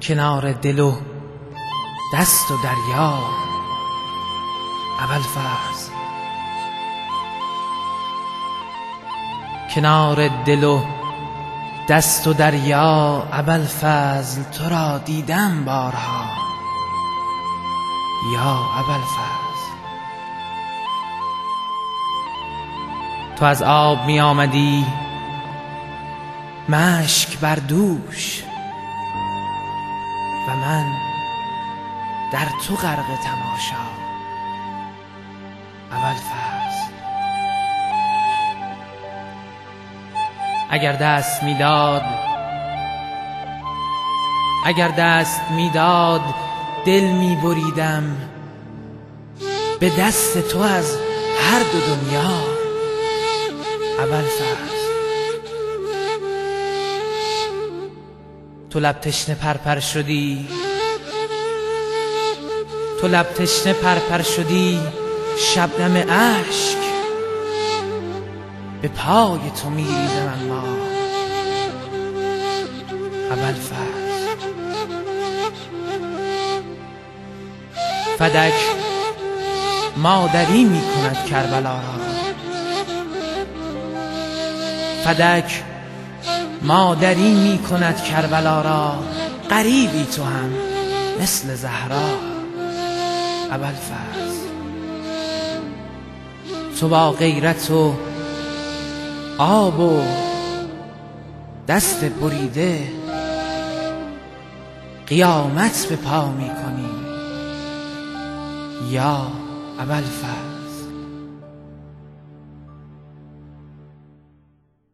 کنار دل و دست و دریا ابوالفضل، کنار دل و دست و دریا ابوالفضل، تو را دیدم بارها یا ابوالفضل. تو از آب می آمدی مشک بر دوش و من در تو غرق تماشا ابوالفضل. اگر دست میداد دل می بریدم به دست تو از هر دو دنیا ابوالفضل. تو لب تشنه پرپر شدی شبنم اشک به پای تو میریدم اما ابوالفضل. فدک مادری می کند کربلا را، فدک مادری می کند کربلا را، غریبی تو هم مثل زهرا ابوالفضل. تو با غیرت و آب و دست بریده قیامت به پا می کنی یا ابوالفضل.